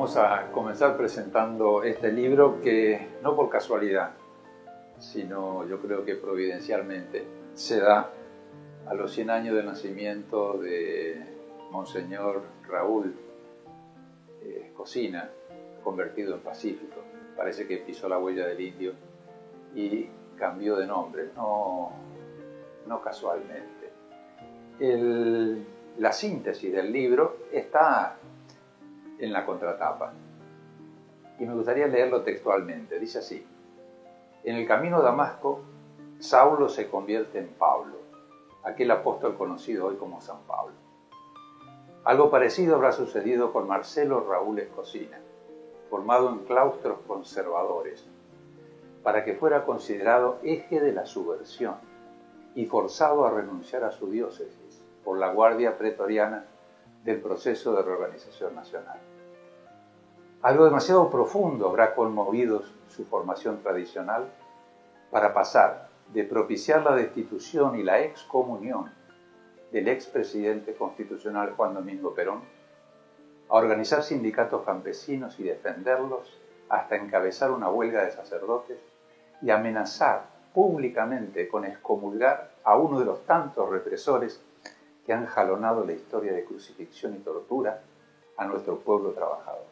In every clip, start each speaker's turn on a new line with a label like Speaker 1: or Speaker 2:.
Speaker 1: Vamos a comenzar presentando este libro que no por casualidad, sino yo creo que providencialmente se da a los 100 años del nacimiento de Monseñor Raúl Cosina, convertido en Pacífico. Parece que pisó la huella del indio y cambió de nombre, no casualmente. La síntesis del libro está en la contratapa y me gustaría leerlo textualmente. Dice así: en el camino a Damasco, Saulo se convierte en Pablo, aquel apóstol conocido hoy como San Pablo. Algo parecido habrá sucedido con Marcelo Raúl Escocina, formado en claustros conservadores, para que fuera considerado eje de la subversión y forzado a renunciar a su diócesis por la guardia pretoriana del proceso de reorganización nacional. Algo demasiado profundo habrá conmovido su formación tradicional para pasar de propiciar la destitución y la excomunión del expresidente constitucional Juan Domingo Perón a organizar sindicatos campesinos y defenderlos hasta encabezar una huelga de sacerdotes y amenazar públicamente con excomulgar a uno de los tantos represores que han jalonado la historia de crucifixión y tortura a nuestro pueblo trabajador.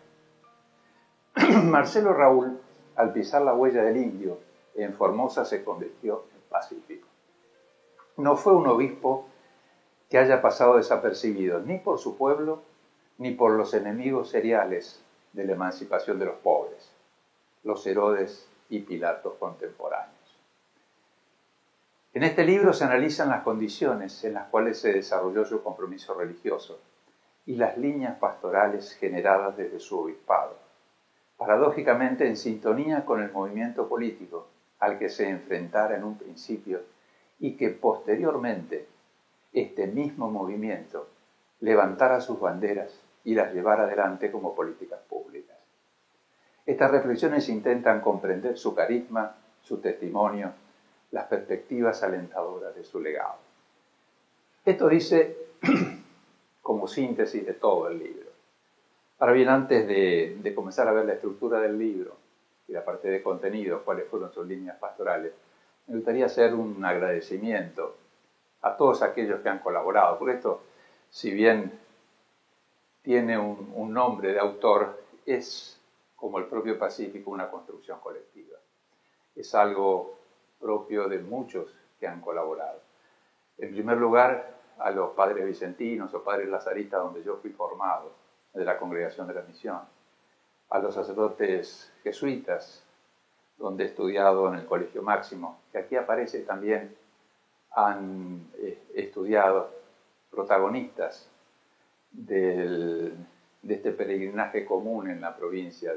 Speaker 1: Marcelo Raúl, al pisar la huella del indio en Formosa, se convirtió en Pacífico. No fue un obispo que haya pasado desapercibido ni por su pueblo ni por los enemigos seriales de la emancipación de los pobres, los Herodes y Pilatos contemporáneos. En este libro se analizan las condiciones en las cuales se desarrolló su compromiso religioso y las líneas pastorales generadas desde su obispado, paradójicamente en sintonía con el movimiento político al que se enfrentara en un principio y que posteriormente este mismo movimiento levantara sus banderas y las llevara adelante como políticas públicas. Estas reflexiones intentan comprender su carisma, su testimonio, las perspectivas alentadoras de su legado. Esto dice como síntesis de todo el libro. Ahora bien, antes de comenzar a ver la estructura del libro y la parte de contenido, cuáles fueron sus líneas pastorales, me gustaría hacer un agradecimiento a todos aquellos que han colaborado, porque esto, si bien tiene un nombre de autor, es, como el propio Pacífico, una construcción colectiva. Es algo propio de muchos que han colaborado. En primer lugar, a los padres vicentinos o padres lazaristas, donde yo fui formado, de la Congregación de la Misión, a los sacerdotes jesuitas, donde he estudiado en el Colegio Máximo, que aquí aparece también, han estudiado protagonistas de este peregrinaje común en la provincia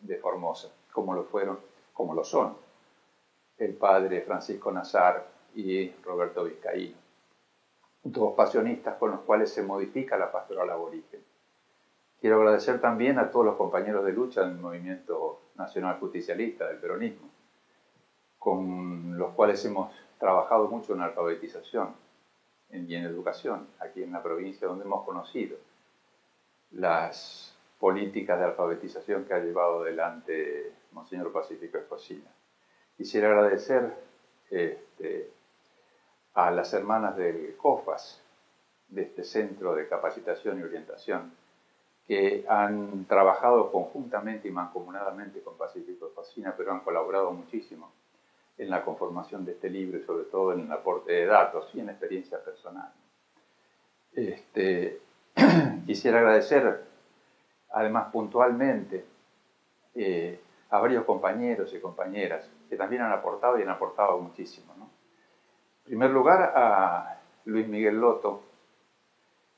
Speaker 1: de Formosa, como lo son el padre Francisco Nazar y Roberto Vizcaíno, dos pasionistas con los cuales se modifica la pastoral aborigen. Quiero agradecer también a todos los compañeros de lucha del movimiento nacional justicialista, del peronismo, con los cuales hemos trabajado mucho en alfabetización y en educación, aquí en la provincia, donde hemos conocido las políticas de alfabetización que ha llevado adelante Monseñor Pacífico Escocina. Quisiera agradecer a las hermanas del COFAS, de este Centro de Capacitación y Orientación, que han trabajado conjuntamente y mancomunadamente con Pacífico Escocina, pero han colaborado muchísimo en la conformación de este libro y sobre todo en el aporte de datos y en experiencia personal. Quisiera agradecer además puntualmente a varios compañeros y compañeras que también han aportado y han aportado muchísimo, ¿no? En primer lugar, a Luis Miguel Loto,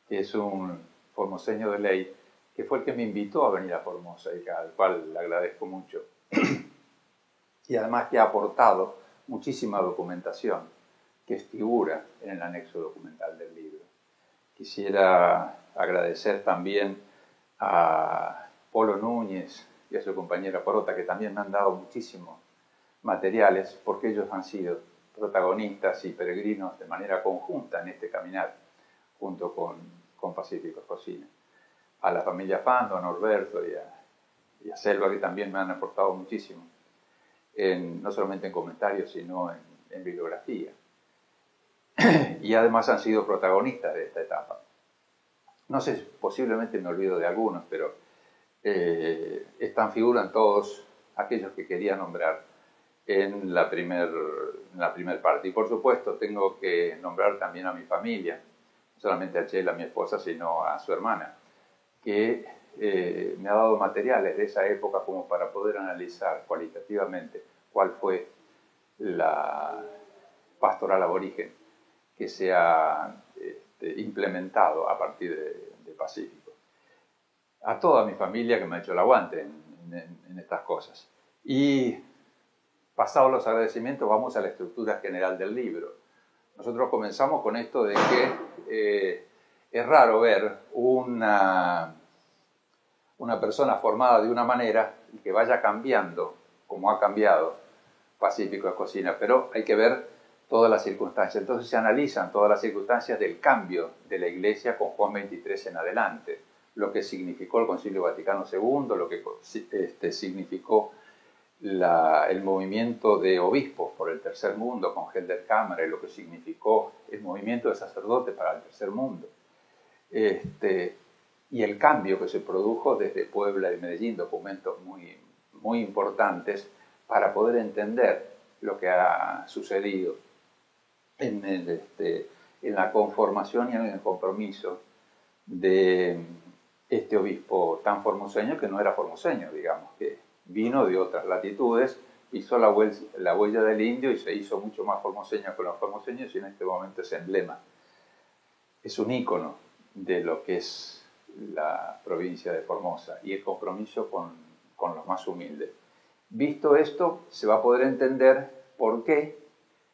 Speaker 1: que es un formoseño de ley, que fue el que me invitó a venir a Formosa y al cual le agradezco mucho. Y además que ha aportado muchísima documentación que figura en el anexo documental del libro. Quisiera agradecer también a Polo Núñez y a su compañera Porota, que también me han dado muchísimos materiales, porque ellos han sido protagonistas y peregrinos de manera conjunta en este caminar, junto con Pacífico Escocina. A la familia Fando, a Norberto y y a Selva, que también me han aportado muchísimo, no solamente en comentarios, sino en bibliografía. Y además han sido protagonistas de esta etapa. No sé, posiblemente me olvido de algunos, pero figuran todos aquellos que quería nombrar en la primer parte. Y por supuesto tengo que nombrar también a mi familia, no solamente a Chela, mi esposa, sino a su hermana, que me ha dado materiales de esa época como para poder analizar cualitativamente cuál fue la pastoral aborigen que se ha implementado a partir de Pacífico. A toda mi familia que me ha hecho el aguante en estas cosas. Y pasados los agradecimientos, vamos a la estructura general del libro. Nosotros comenzamos con esto de que es raro ver una persona formada de una manera y que vaya cambiando, como ha cambiado Pacífico Escocina, pero hay que ver todas las circunstancias. Entonces se analizan todas las circunstancias del cambio de la Iglesia con Juan XXIII en adelante, lo que significó el Concilio Vaticano II, lo que significó el movimiento de obispos por el Tercer Mundo con Helder Cámara y lo que significó el movimiento de sacerdotes para el Tercer Mundo. Y el cambio que se produjo desde Puebla y Medellín, documentos muy, muy importantes para poder entender lo que ha sucedido en la conformación y en el compromiso de este obispo tan formoseño, que no era formoseño, digamos, que vino de otras latitudes, pisó la huella del indio y se hizo mucho más formoseño que los formoseños y en este momento es emblema. Es un ícono de lo que es la provincia de Formosa y el compromiso con los más humildes. Visto esto, se va a poder entender por qué,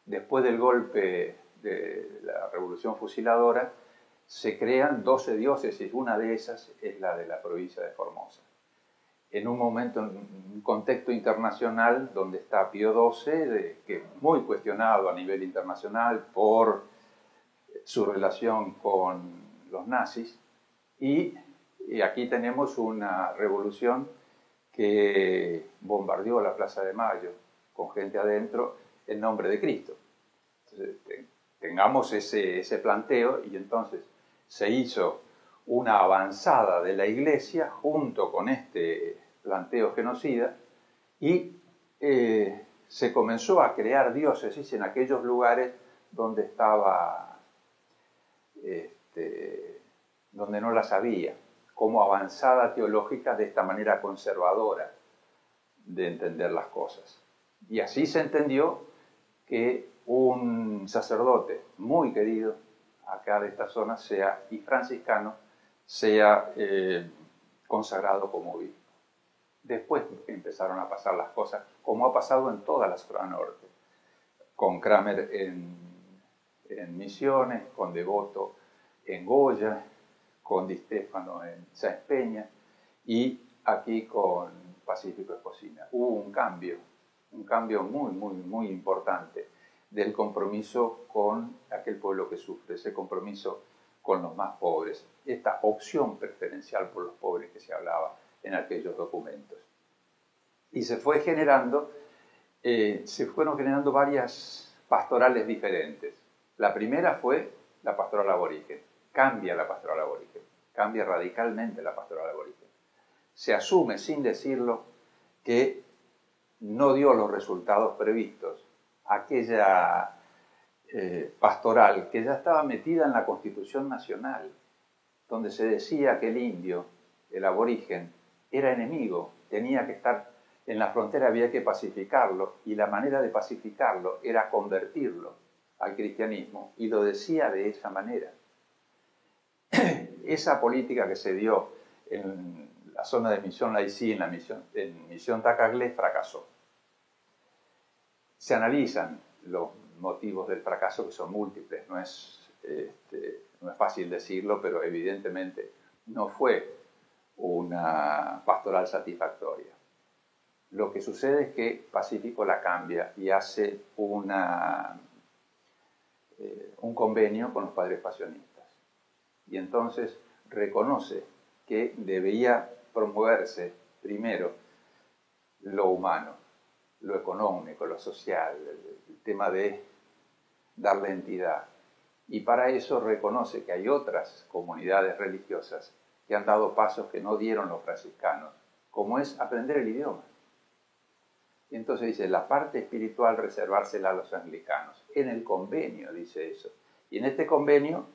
Speaker 1: después del golpe de la Revolución Fusiladora, se crean 12 diócesis. Una de esas es la de la provincia de Formosa. En un momento, en un contexto internacional donde está Pío XII, que es muy cuestionado a nivel internacional por su relación con los nazis, y aquí tenemos una revolución que bombardeó la Plaza de Mayo con gente adentro en nombre de Cristo. Entonces, tengamos ese planteo y entonces se hizo una avanzada de la Iglesia junto con este planteo genocida y se comenzó a crear diócesis en aquellos lugares donde donde no las había, como avanzada teológica de esta manera conservadora de entender las cosas. Y así se entendió que un sacerdote muy querido acá de esta zona y franciscano sea consagrado como obispo. Después empezaron a pasar las cosas, como ha pasado en toda la zona norte, con Kramer en Misiones, con Devoto en Goya, con Di Stefano en Sáenz Peña y aquí con Pacífico Escocina. Hubo un cambio muy, muy, muy importante del compromiso con aquel pueblo que sufre, ese compromiso con los más pobres, esta opción preferencial por los pobres que se hablaba en aquellos documentos. Y se fueron generando varias pastorales diferentes. La primera fue la pastoral aborigen. Cambia la pastoral aborigen, cambia radicalmente la pastoral aborigen. Se asume, sin decirlo, que no dio los resultados previstos aquella pastoral que ya estaba metida en la Constitución Nacional, donde se decía que el indio, el aborigen, era enemigo, tenía que estar en la frontera, había que pacificarlo, y la manera de pacificarlo era convertirlo al cristianismo, y lo decía de esa manera. Esa política que se dio en la zona de Misión Laicí, en Misión Tacaglé, fracasó. Se analizan los motivos del fracaso, que son múltiples, no es fácil decirlo, pero evidentemente no fue una pastoral satisfactoria. Lo que sucede es que Pacífico la cambia y hace un convenio con los padres pasionistas. Y entonces reconoce que debía promoverse Primero, lo humano, lo económico, lo social, el tema de darle entidad. Y para eso reconoce que hay otras comunidades religiosas que han dado pasos que no dieron los franciscanos, como es aprender el idioma. Y entonces dice, la parte espiritual reservársela a los anglicanos. En el convenio dice eso. Y en este convenio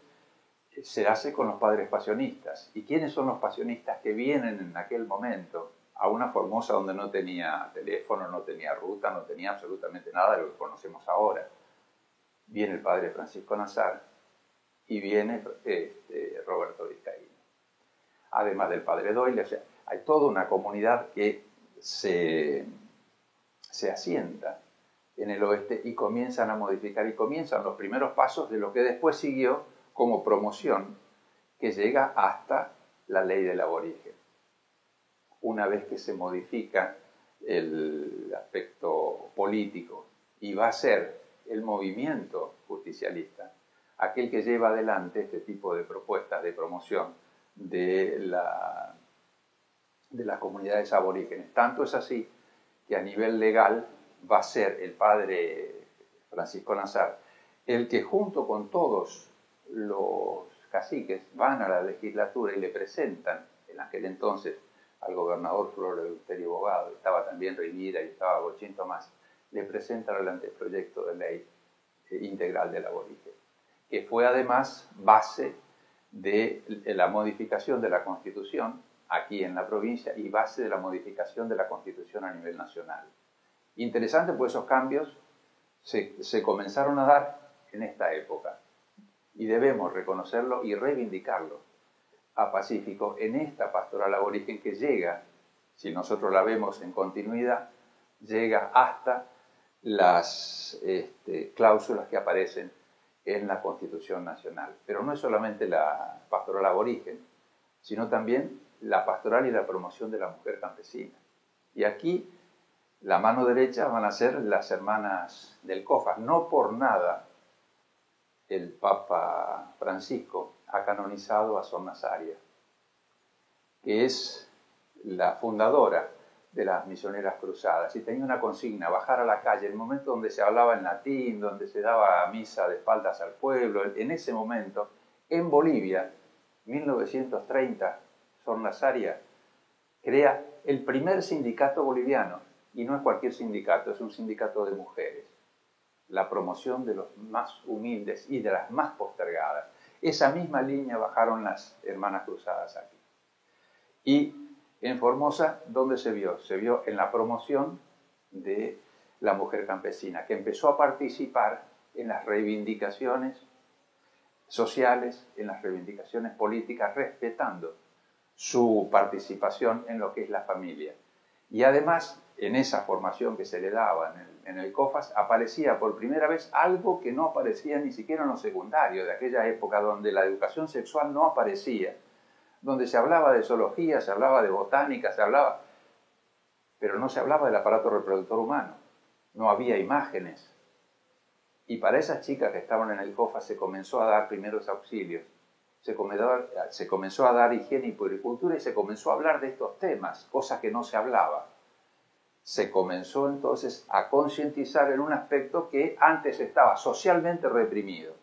Speaker 1: se hace con los padres pasionistas. ¿Y quiénes son los pasionistas que vienen en aquel momento a una Formosa donde no tenía teléfono, no tenía ruta, no tenía absolutamente nada de lo que conocemos ahora? Viene el padre Francisco Nazar y viene Roberto Vizcaíno. Además del padre Doyle, o sea, hay toda una comunidad que se asienta en el oeste y comienzan a modificar y comienzan los primeros pasos de lo que después siguió como promoción que llega hasta la ley del aborigen. Una vez que se modifica el aspecto político y va a ser el movimiento justicialista aquel que lleva adelante este tipo de propuestas de promoción de las comunidades aborígenes. Tanto es así que a nivel legal va a ser el padre Francisco Nazar el que junto con todos los caciques van a la legislatura y le presentan, en aquel entonces, al gobernador Flor Eleuterio Bogado, estaba también Rivira y estaba Bochín Tomás, le presentan el anteproyecto de ley integral del aborigen, que fue además base de la modificación de la Constitución aquí en la provincia y base de la modificación de la Constitución a nivel nacional. Interesante, pues esos cambios se comenzaron a dar en esta época y debemos reconocerlo y reivindicarlo a Pacífico en esta pastoral aborigen que llega, si nosotros la vemos en continuidad, llega hasta las cláusulas que aparecen en la Constitución Nacional. Pero no es solamente la pastoral aborigen, sino también la pastoral y la promoción de la mujer campesina. Y aquí la mano derecha van a ser las hermanas del COFAS. No por nada el Papa Francisco ha canonizado a Sor Nazaria, que es la fundadora de las misioneras cruzadas, y tenía una consigna, bajar a la calle, el momento donde se hablaba en latín, donde se daba misa de espaldas al pueblo, en ese momento, en Bolivia, 1930, Sor Nazaria crea el primer sindicato boliviano, y no es cualquier sindicato, es un sindicato de mujeres, la promoción de los más humildes y de las más postergadas. Esa misma línea bajaron las hermanas cruzadas aquí. Y en Formosa, ¿dónde se vio? Se vio en la promoción de la mujer campesina, que empezó a participar en las reivindicaciones sociales, en las reivindicaciones políticas, respetando su participación en lo que es la familia. Y además, en esa formación que se le daba en el COFAS, aparecía por primera vez algo que no aparecía ni siquiera en los secundarios de aquella época, donde la educación sexual no aparecía, donde se hablaba de zoología, se hablaba de botánica, pero no se hablaba del aparato reproductor humano, no había imágenes. Y para esas chicas que estaban en el COFAS se comenzó a dar primeros auxilios, se comenzó a dar higiene y puericultura y se comenzó a hablar de estos temas, cosas que no se hablaba. Se comenzó entonces a concientizar en un aspecto que antes estaba socialmente reprimido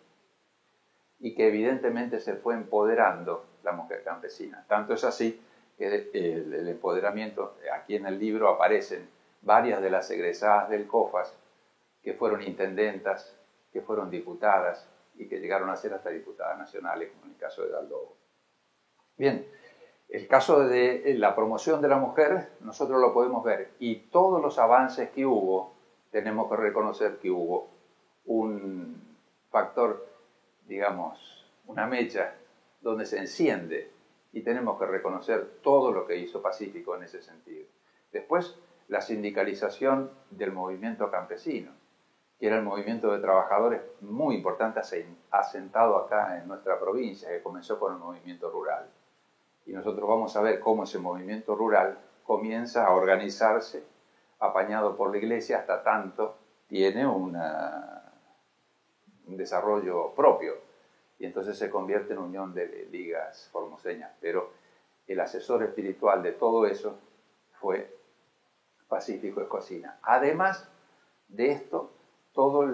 Speaker 1: y que evidentemente se fue empoderando la mujer campesina. Tanto es así que el empoderamiento, aquí en el libro aparecen varias de las egresadas del COFAS que fueron intendentas, que fueron diputadas y que llegaron a ser hasta diputadas nacionales, como en el caso de Daldobo. Bien, el caso de la promoción de la mujer, nosotros lo podemos ver, y todos los avances que hubo, tenemos que reconocer que hubo un factor, digamos, una mecha donde se enciende, y tenemos que reconocer todo lo que hizo Pacífico en ese sentido. Después, la sindicalización del movimiento campesino, que era el movimiento de trabajadores muy importante asentado acá en nuestra provincia, que comenzó con el movimiento rural. Y nosotros vamos a ver cómo ese movimiento rural comienza a organizarse, apañado por la iglesia, hasta tanto tiene un desarrollo propio. Y entonces se convierte en unión de ligas formoseñas. Pero el asesor espiritual de todo eso fue Pacífico Escocina. Además de esto, toda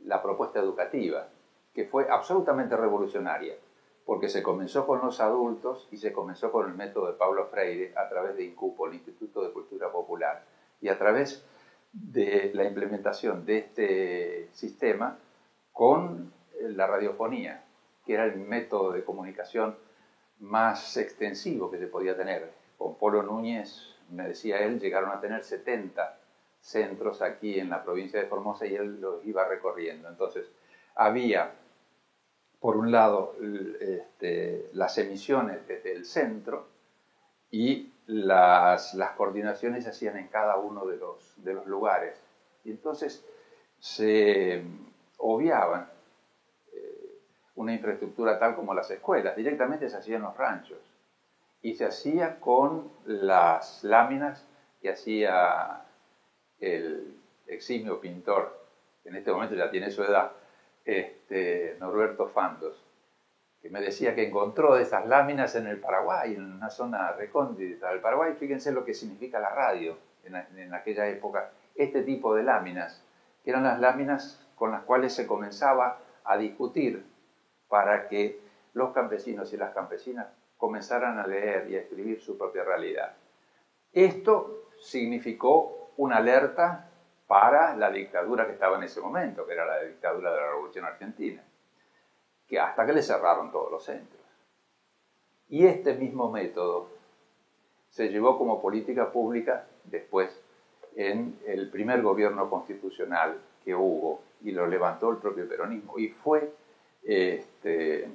Speaker 1: la propuesta educativa, que fue absolutamente revolucionaria, porque se comenzó con los adultos y se comenzó con el método de Paulo Freire a través de INCUPO, el Instituto de Cultura Popular, y a través de la implementación de este sistema con la radiofonía, que era el método de comunicación más extensivo que se podía tener. Con Polo Núñez, me decía él, llegaron a tener 70 centros aquí en la provincia de Formosa y él los iba recorriendo. Entonces, había, por un lado, las emisiones desde el centro y las coordinaciones se hacían en cada uno de los lugares. Y entonces se obviaban una infraestructura tal como las escuelas, directamente se hacía en los ranchos. Y se hacía con las láminas que hacía el eximio pintor, que en este momento ya tiene su edad, Norberto Fandos, que me decía que encontró esas láminas en el Paraguay, en una zona recóndita del Paraguay. Fíjense lo que significa la radio en aquella época, este tipo de láminas, que eran las láminas con las cuales se comenzaba a discutir para que los campesinos y las campesinas comenzaran a leer y a escribir su propia realidad. Esto significó una alerta para la dictadura que estaba en ese momento, que era la dictadura de la Revolución Argentina, que hasta que le cerraron todos los centros. Y este mismo método se llevó como política pública después en el primer gobierno constitucional que hubo, y lo levantó el propio peronismo, y fue este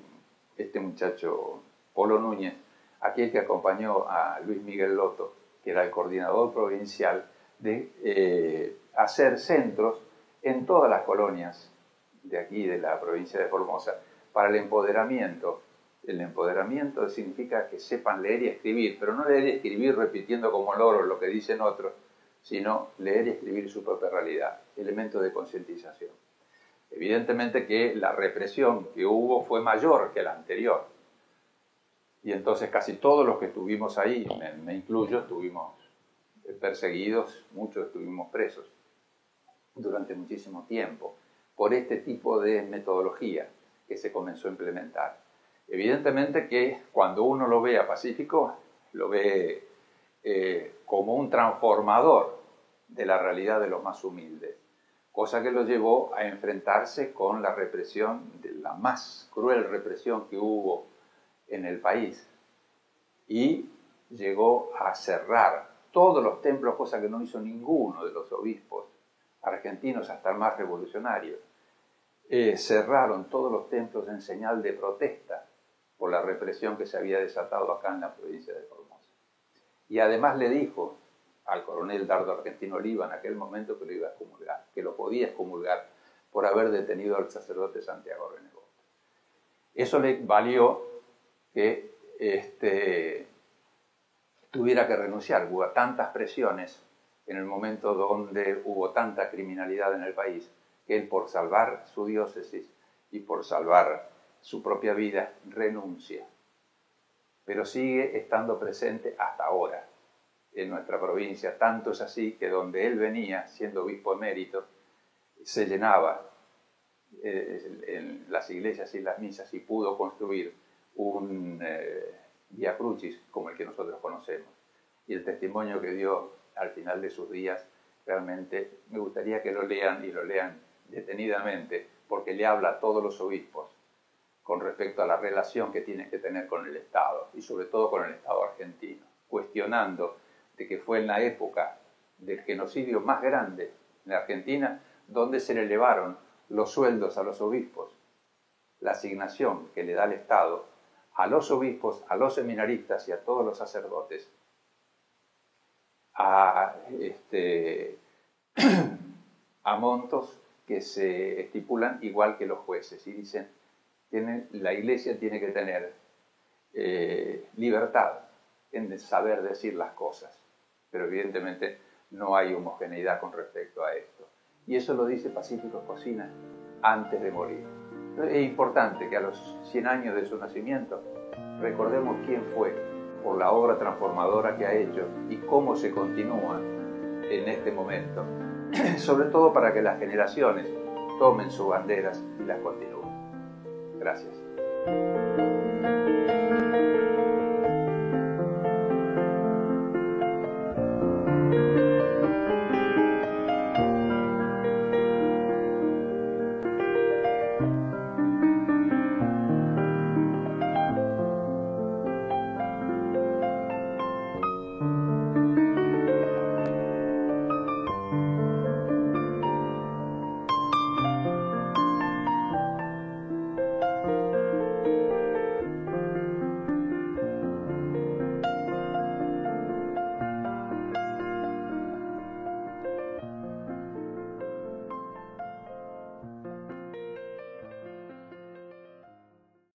Speaker 1: muchacho Polo Núñez, aquel que acompañó a Luis Miguel Lotto, que era el coordinador provincial, de hacer centros en todas las colonias de aquí, de la provincia de Formosa, para el empoderamiento. El empoderamiento significa que sepan leer y escribir, pero no leer y escribir repitiendo como loros lo que dicen otros, sino leer y escribir su propia realidad, elemento de concientización. Evidentemente que la represión que hubo fue mayor que la anterior, y entonces casi todos los que estuvimos ahí, me incluyo, estuvimos perseguidos, muchos estuvimos presos durante muchísimo tiempo por este tipo de metodología que se comenzó a implementar. Evidentemente que cuando uno lo ve a Pacífico, lo ve como un transformador de la realidad de los más humildes, cosa que lo llevó a enfrentarse con la represión, de la más cruel represión que hubo en el país, y llegó a cerrar todos los templos, cosa que no hizo ninguno de los obispos argentinos, hasta el más revolucionario. Cerraron todos los templos en señal de protesta por la represión que se había desatado acá en la provincia de Formosa. Y además le dijo al coronel Dardo Argentino Oliva en aquel momento que lo iba a excomulgar, que lo podía excomulgar por haber detenido al sacerdote Santiago Renegó. Eso le valió que tuviera que renunciar. Hubo tantas presiones en el momento donde hubo tanta criminalidad en el país, que él, por salvar su diócesis y por salvar su propia vida, renuncia. Pero sigue estando presente hasta ahora en nuestra provincia. Tanto es así que donde él venía, siendo obispo emérito, se llenaba en las iglesias y las misas, y pudo construir un Via Crucis como el que nosotros conocemos. Y el testimonio que dio al final de sus días, realmente me gustaría que lo lean, y lo lean detenidamente, porque le habla a todos los obispos con respecto a la relación que tienen que tener con el Estado, y sobre todo con el Estado argentino, cuestionando de que fue en la época del genocidio más grande en la Argentina donde se le elevaron los sueldos a los obispos, la asignación que le da el Estado a los obispos, a los seminaristas y a todos los sacerdotes, a montos que se estipulan igual que los jueces, y dicen la Iglesia tiene que tener libertad en saber decir las cosas, pero evidentemente no hay homogeneidad con respecto a esto. Y eso lo dice Pacífico Escocina antes de morir. Entonces, es importante que a los 100 años de su nacimiento recordemos quién fue por la obra transformadora que ha hecho y cómo se continúa en este momento, sobre todo para que las generaciones tomen sus banderas y las continúen. Gracias.